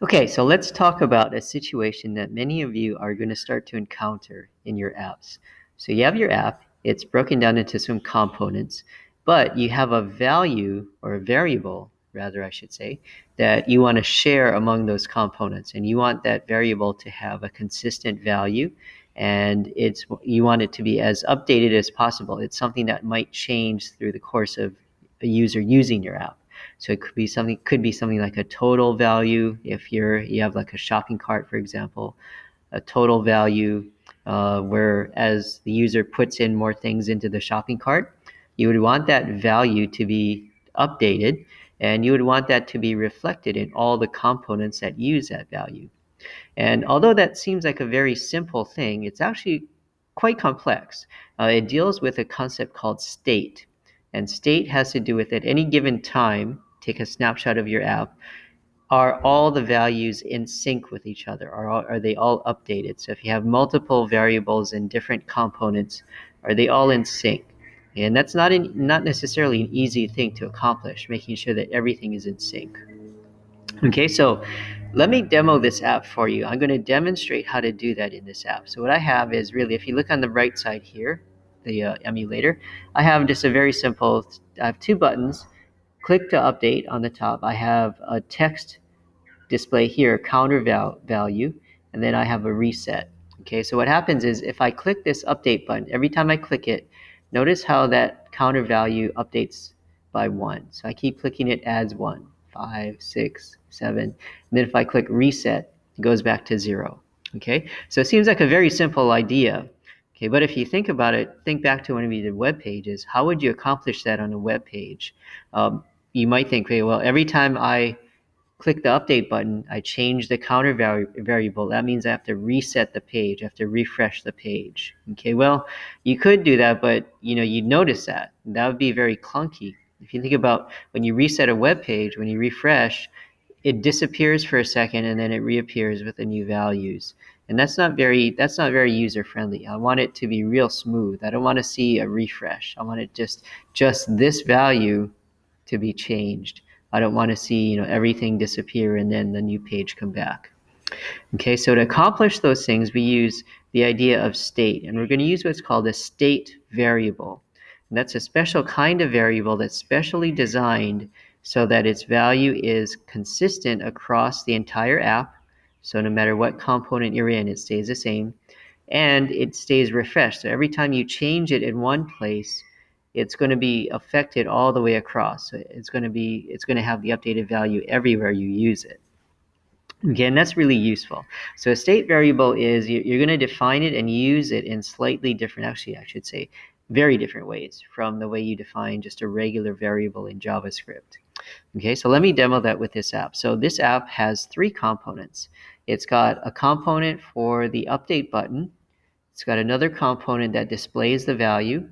Okay, so let's talk about a situation that many of you are going to start to encounter in your apps. So you have your app, it's broken down into some components, but you have a value or a variable, rather, I should say, that you want to share among those components. And you want that variable to have a consistent value and you want it to be as updated as possible. It's something that might change through the course of a user using your app. So it could be something like a total value if you have like a shopping cart, for example, a total value where as the user puts in more things into the shopping cart, you would want that value to be updated and you would want that to be reflected in all the components that use that value. And although that seems like a very simple thing, it's actually quite complex. It deals with a concept called state. And state has to do with at any given time, take a snapshot of your app, are all the values in sync with each other? Are they all updated? So if you have multiple variables in different components, are they all in sync? And that's not necessarily an easy thing to accomplish, making sure that everything is in sync. Okay, so let me demo this app for you. I'm going to demonstrate how to do that in this app. So what I have is really, if you look on the right side here, the emulator, I have just a very simple, I have two buttons. Click to update on the top. I have a text display here, counter value, and then I have a reset. Okay, so what happens is if I click this update button, every time I click it, notice how that counter value updates by 1. So I keep clicking it, adds 1, 5, 6, 7. And then if I click reset, it goes back to 0. Okay, so it seems like a very simple idea. Okay, but if you think about it, think back to when we did web pages. How would you accomplish that on a web page? You might think, okay, well, every time I click the update button, I change the counter variable. That means I have to reset the page. I have to refresh the page. Okay, well, you could do that, but you'd notice that. That would be very clunky. If you think about when you reset a web page, when you refresh, it disappears for a second and then it reappears with the new values. And that's not very user friendly. I want it to be real smooth. I don't want to see a refresh. I want it just this value to be changed. I don't want to see everything disappear and then the new page come back. Okay, so to accomplish those things, we use the idea of state, and we're going to use what's called a state variable. And that's a special kind of variable that's specially designed so that its value is consistent across the entire app. So no matter what component you're in, it stays the same, and it stays refreshed. So every time you change it in one place, it's going to be affected all the way across. So it's going to have the updated value everywhere you use it. Again, that's really useful. So a state variable is you're going to define it and use it in slightly different, actually, I should say, very different ways from the way you define just a regular variable in JavaScript. Okay, so let me demo that with this app. So this app has 3 components. It's got a component for the update button. It's got another component that displays the value,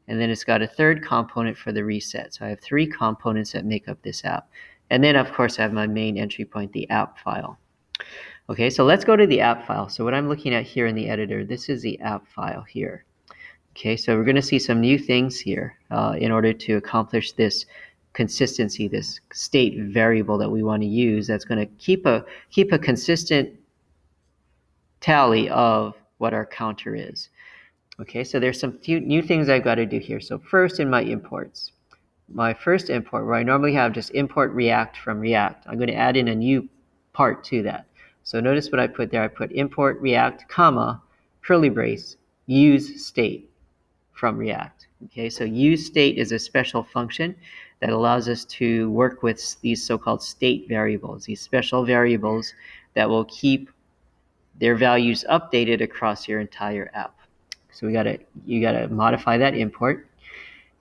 and then it's got a third component for the reset. So I have 3 components that make up this app. And then, of course, I have my main entry point, the app file. Okay, so let's go to the app file. So what I'm looking at here in the editor, this is the app file here. Okay, so we're going to see some new things here in order to accomplish this consistency, this state variable that we want to use that's going to keep a consistent tally of what our counter is. Okay, so there's some few new things I've got to do here. So first, in my imports, my first import, where I normally have just import React from React, I'm going to add in a new part to that. So notice what I put there. I put import React, comma, curly brace, use state from React. Okay, so use state is a special function that allows us to work with these so-called state variables, these special variables that will keep their values updated across your entire app. So you gotta modify that import.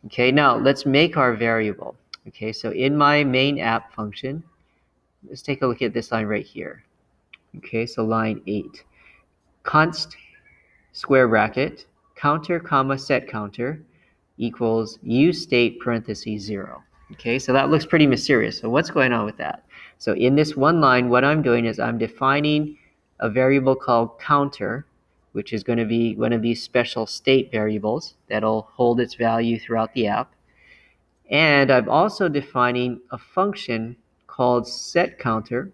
Okay, now let's make our variable. Okay, so in my main app function, let's take a look at this line right here. Okay, so line 8. Const square bracket counter comma set counter equals use state parentheses 0. Okay, so that looks pretty mysterious. So what's going on with that? So in this one line, what I'm doing is I'm defining a variable called counter, which is going to be one of these special state variables that'll hold its value throughout the app. And I'm also defining a function called set counter,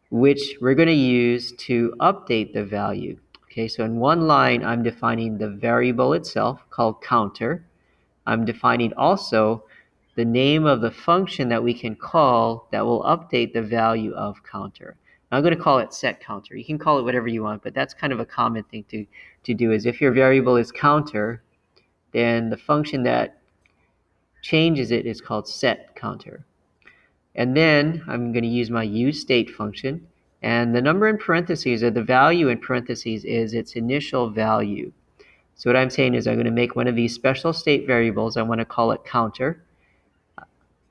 which we're going to use to update the value. Okay, so in one line, I'm defining the variable itself called counter. I'm defining also the name of the function that we can call that will update the value of counter. Now I'm going to call it set counter. You can call it whatever you want, but that's kind of a common thing to do is if your variable is counter, then the function that changes it is called set counter. And then I'm going to use my useState function. And the number in parentheses, or the value in parentheses, is its initial value. So what I'm saying is I'm going to make one of these special state variables. I want to call it counter.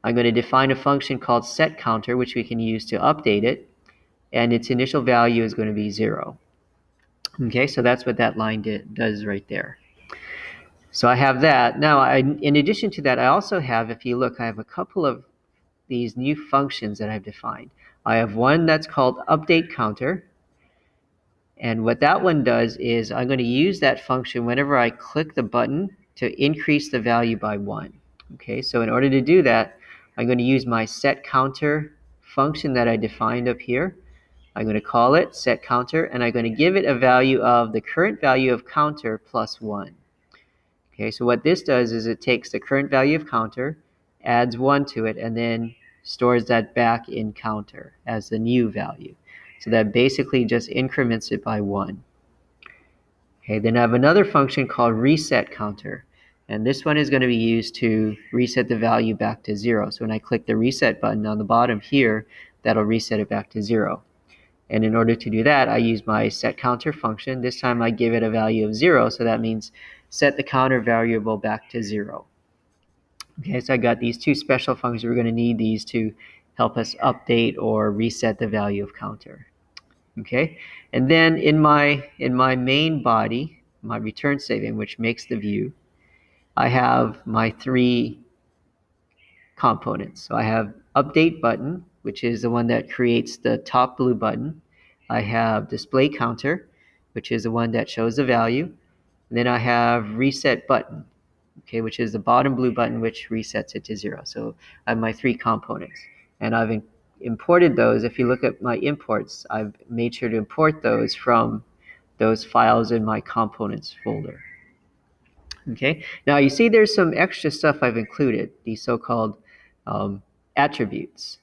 I'm going to define a function called setCounter, which we can use to update it. And its initial value is going to be 0. Okay, so that's what that line does right there. So I have that. Now, in addition to that, I also have, if you look, I have a couple of these new functions that I've defined. I have one that's called update counter. And what that one does is I'm going to use that function whenever I click the button to increase the value by 1. Okay, so in order to do that, I'm going to use my setCounter function that I defined up here. I'm going to call it setCounter, and I'm going to give it a value of the current value of counter plus 1. Okay, so what this does is it takes the current value of counter, adds 1 to it, and then stores that back in counter as the new value. So that basically just increments it by 1. Okay, then I have another function called reset counter. And this one is going to be used to reset the value back to 0. So when I click the reset button on the bottom here, that'll reset it back to 0. And in order to do that, I use my setCounter function. This time I give it a value of 0, so that means set the counter variable back to 0. Okay, so I got these two special functions. We're going to need these to help us update or reset the value of counter. Okay, and then in my main body, my return statement, which makes the view, I have my 3 components. So I have update button, which is the one that creates the top blue button. I have display counter, which is the one that shows the value. And then I have reset button, okay, which is the bottom blue button, which resets it to 0. So I have my 3 components. And I've imported those. If you look at my imports, I've made sure to import those from those files in my components folder. Okay, now you see there's some extra stuff I've included, these so-called attributes,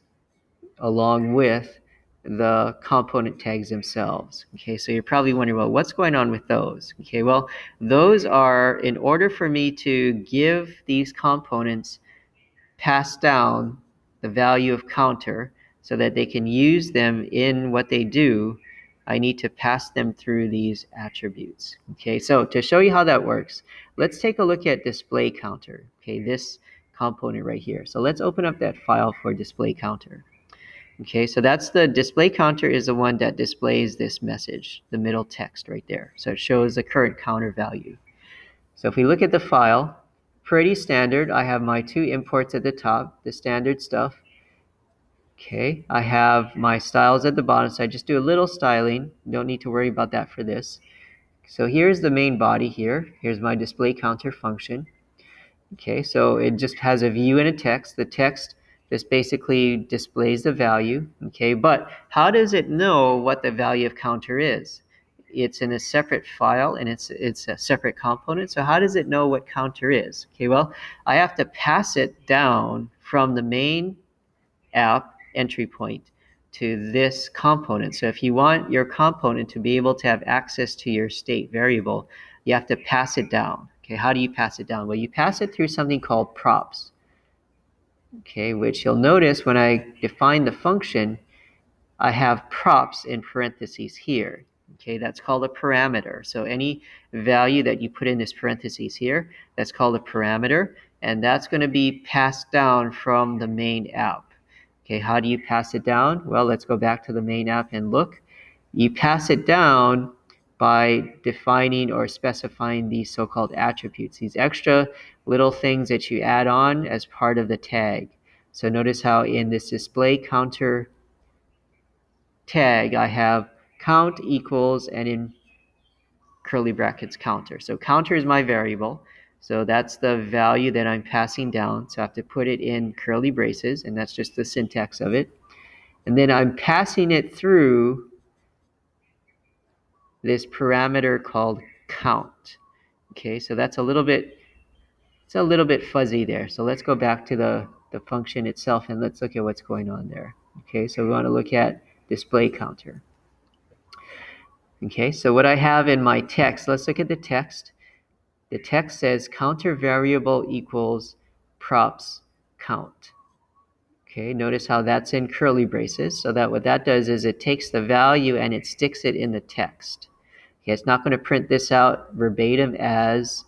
along with the component tags themselves. Okay, so you're probably wondering, well, what's going on with those? Okay, well, those are, in order for me to give these components pass down the value of counter so that they can use them in what they do, I need to pass them through these attributes. Okay, so to show you how that works, let's take a look at display counter. Okay, this component right here. So let's open up that file for display counter. Okay, so that's the display counter is the one that displays this message, the middle text right there. So it shows the current counter value. So if we look at the file, pretty standard. I have my 2 imports at the top, the standard stuff. Okay, I have my styles at the bottom, so I just do a little styling. Don't need to worry about that for this. So here's the main body here. Here's my display counter function. Okay, so it just has a view and a text. The text just basically displays the value. Okay, but how does it know what the value of counter is? It's in a separate file and it's a separate component. So how does it know what counter is? Okay, well, I have to pass it down from the main app entry point to this component. So if you want your component to be able to have access to your state variable, you have to pass it down. Okay, how do you pass it down? Well, you pass it through something called props. Okay, which you'll notice when I define the function, I have props in parentheses here. Okay, that's called a parameter. So any value that you put in this parentheses here, that's called a parameter, and that's going to be passed down from the main app. Okay, how do you pass it down? Well, let's go back to the main app and look. You pass it down by defining or specifying these so-called attributes, these extra little things that you add on as part of the tag. So notice how in this display counter tag, I have count equals and in curly brackets counter. So counter is my variable. So that's the value that I'm passing down. So I have to put it in curly braces, and that's just the syntax of it. And then I'm passing it through this parameter called count. Okay, so that's it's a little bit fuzzy there. So let's go back to the function itself and let's look at what's going on there. Okay, so we want to look at display counter. Okay, so what I have in my text, let's look at the text. The text says counter variable equals props count. Okay, notice how that's in curly braces. So that what that does is it takes the value and it sticks it in the text. Okay, it's not going to print this out verbatim as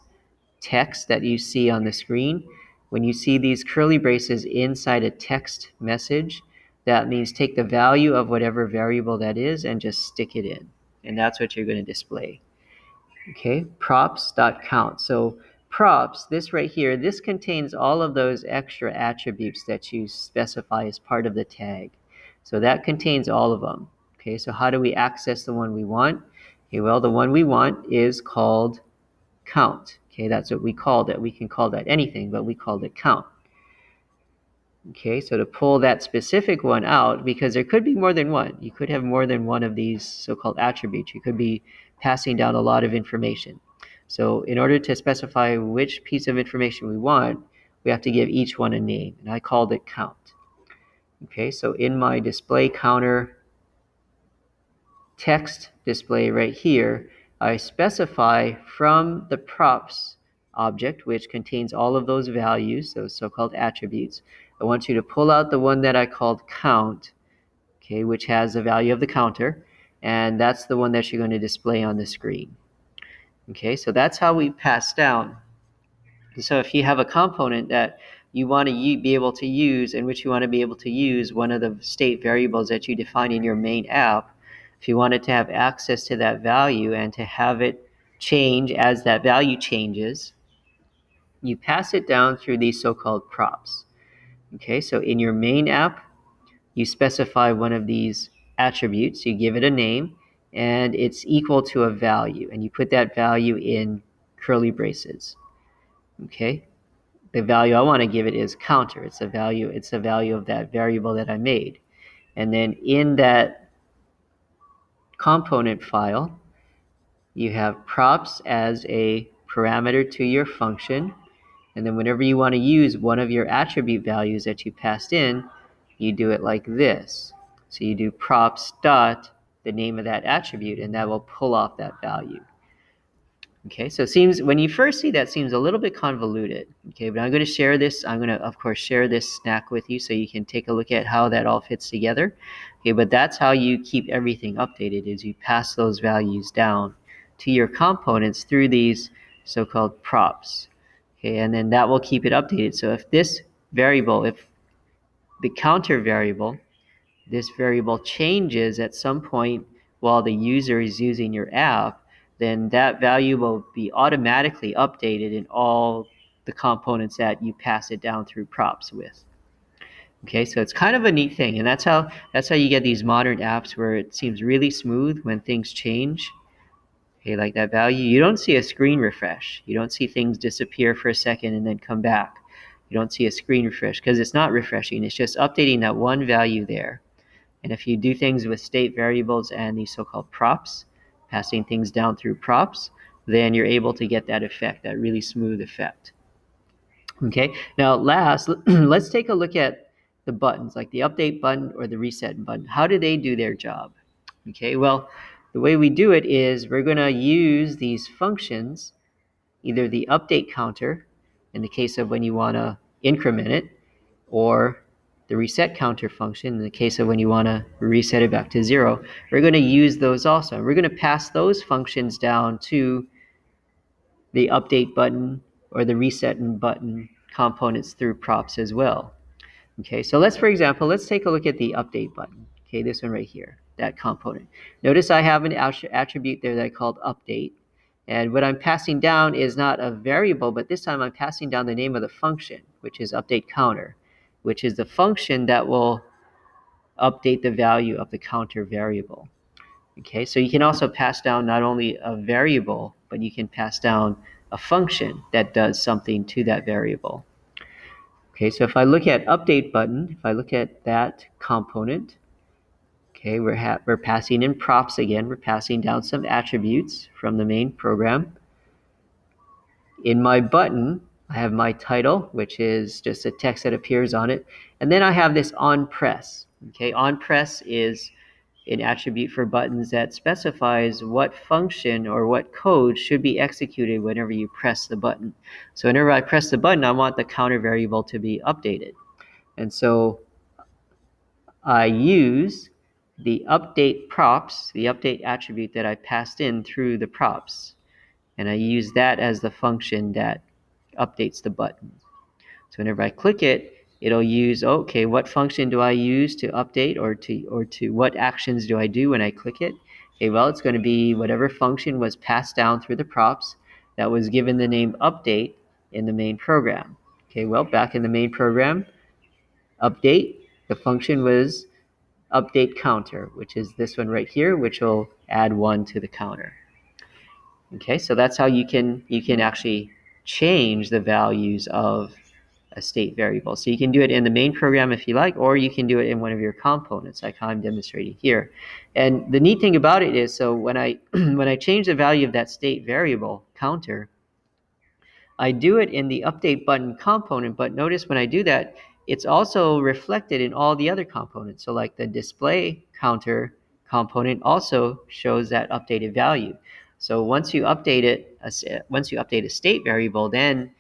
text that you see on the screen. When you see these curly braces inside a text message, that means take the value of whatever variable that is and just stick it in. And that's what you're going to display. Okay, props.count. So props, this right here, this contains all of those extra attributes that you specify as part of the tag. So that contains all of them. Okay, so how do we access the one we want? Okay, well, the one we want is called count. Okay, that's what we called it. We can call that anything, but we called it count. Okay, so to pull that specific one out, because there could be more than one. You could have more than one of these so-called attributes. You could be passing down a lot of information. So in order to specify which piece of information we want, we have to give each one a name, and I called it count. Okay, so in my display counter text display right here, I specify from the props object, which contains all of those values, those so-called attributes. I want you to pull out the one that I called count, okay, which has the value of the counter, and that's the one that you're going to display on the screen. Okay, so that's how we pass down. So if you have a component that you want to be able to use, in which you want to be able to use one of the state variables that you define in your main app, if you wanted to have access to that value and to have it change as that value changes, you pass it down through these so-called props. Okay, so in your main app, you specify one of these attributes, you give it a name, and it's equal to a value, and you put that value in curly braces. Okay, the value I want to give it is counter. It's a value of that variable that I made. And then in that component file, you have props as a parameter to your function. And then whenever you want to use one of your attribute values that you passed in, you do it like this. So you do props dot the name of that attribute, and that will pull off that value. Okay, so it seems, when you first see that, seems a little bit convoluted. Okay, but I'm going to share this. I'm going to, of course, share this snack with you so you can take a look at how that all fits together. Okay, but that's how you keep everything updated, is you pass those values down to your components through these so-called props. Okay, and then that will keep it updated. So if this variable, if the counter variable, this variable changes at some point while the user is using your app, then that value will be automatically updated in all the components that you pass it down through props with. Okay, so it's kind of a neat thing, and that's how you get these modern apps where it seems really smooth when things change. Okay, like that value, you don't see a screen refresh. You don't see things disappear for a second and then come back. You don't see a screen refresh because it's not refreshing. It's just updating that one value there. And if you do things with state variables and these so-called props, passing things down through props, then you're able to get that effect, that really smooth effect. Okay, now last, let's take a look at the buttons, like the update button or the reset button. How do they do their job? Okay, well, the way we do it is we're going to use these functions, either the update counter, in the case of when you want to increment it, or the reset counter function in the case of when you want to reset it back to 0. We're going to use those also. We're going to pass those functions down to the update button or the reset button components through props as well. Okay, so for example, let's take a look at the update button. Okay, this one right here, that component. Notice I have an attribute there that I called update. And what I'm passing down is not a variable, but this time I'm passing down the name of the function, which is update counter, which is the function that will update the value of the counter variable. Okay, so you can also pass down not only a variable, but you can pass down a function that does something to that variable. Okay, so if I look at update button, if I look at that component, Okay, we're passing in props again. We're passing down some attributes from the main program. In my button, I have my title, which is just a text that appears on it. And then I have this onPress. Okay, onPress is an attribute for buttons that specifies what function or what code should be executed whenever you press the button. So whenever I press the button, I want the counter variable to be updated. And so I use the update props, the update attribute that I passed in through the props. And I use that as the function that updates the button. So whenever I click it, it'll use, okay, what function do I use to update, or to what actions do I do when I click it? Okay, well, it's going to be whatever function was passed down through the props that was given the name update in the main program. Okay, well, back in the main program, update, the function was update counter, which is this one right here, which will add 1 to the counter. Okay, so that's how you can actually change the values of a state variable. So you can do it in the main program if you like, or you can do it in one of your components, like how I'm demonstrating here. And the neat thing about it is, so when I when I change the value of that state variable counter, I do it in the update button component, but notice when I do that, it's also reflected in all the other components. So like the display counter component also shows that updated value. So once you update a state variable, then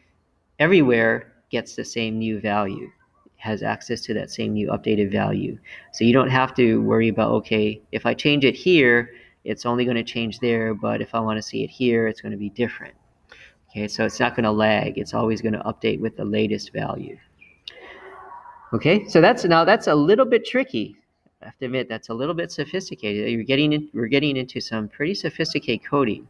everywhere gets the same new value, has access to that same new updated value. So you don't have to worry about, okay, if I change it here, it's only going to change there, but if I want to see it here, it's going to be different. Okay, so it's not going to lag. It's always going to update with the latest value. Okay, so that's a little bit tricky. I have to admit, that's a little bit sophisticated. We're getting into some pretty sophisticated coding.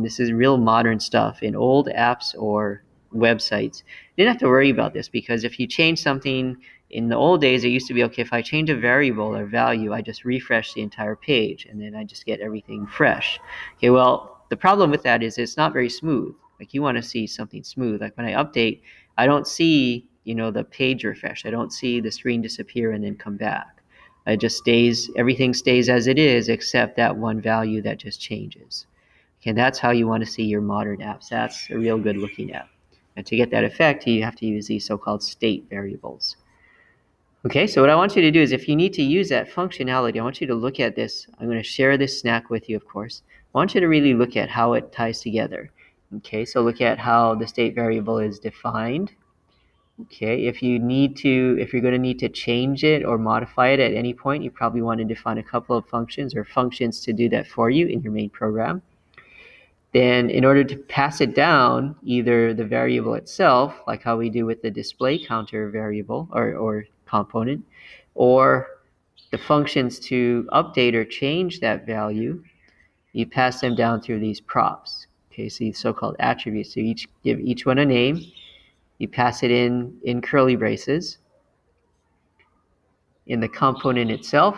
This is real modern stuff. In old apps or websites, you didn't have to worry about this, because if you change something in the old days, it used to be, okay, if I change a variable or value, I just refresh the entire page and then I just get everything fresh. Okay, well, the problem with that is it's not very smooth. Like, you want to see something smooth. Like when I update, I don't see, the page refresh. I don't see the screen disappear and then come back. It just stays, everything stays as it is, except that one value that just changes. Okay, that's how you want to see your modern apps. That's a real good looking app. And to get that effect, you have to use these so-called state variables. Okay, so what I want you to do is, if you need to use that functionality, I want you to look at this. I'm going to share this snack with you, of course. I want you to really look at how it ties together. Okay, so look at how the state variable is defined. Okay, if you're going to need to change it or modify it at any point, you probably want to define a couple of functions or functions to do that for you in your main program. Then in order to pass it down, either the variable itself, like how we do with the display counter variable or component, or the functions to update or change that value, you pass them down through these props. Okay, so these so-called attributes. So you give each one a name. You pass it in curly braces. In the component itself,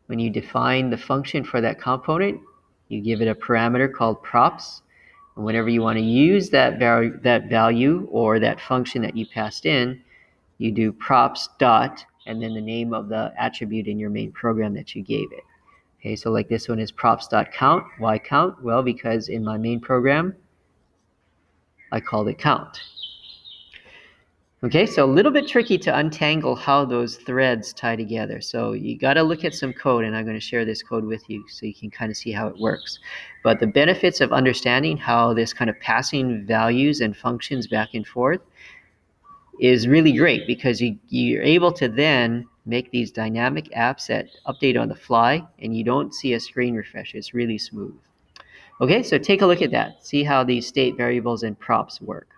when you define the function for that component, you give it a parameter called props. And whenever you want to use that value or that function that you passed in, you do props dot and then the name of the attribute in your main program that you gave it. Okay, so like this one is props dot count. Why count? Well, because in my main program, I called it count. Okay, so a little bit tricky to untangle how those threads tie together. So you got to look at some code, and I'm going to share this code with you so you can kind of see how it works. But the benefits of understanding how this kind of passing values and functions back and forth is really great, because you're able to then make these dynamic apps that update on the fly, and you don't see a screen refresh. It's really smooth. Okay, so take a look at that. See how these state variables and props work.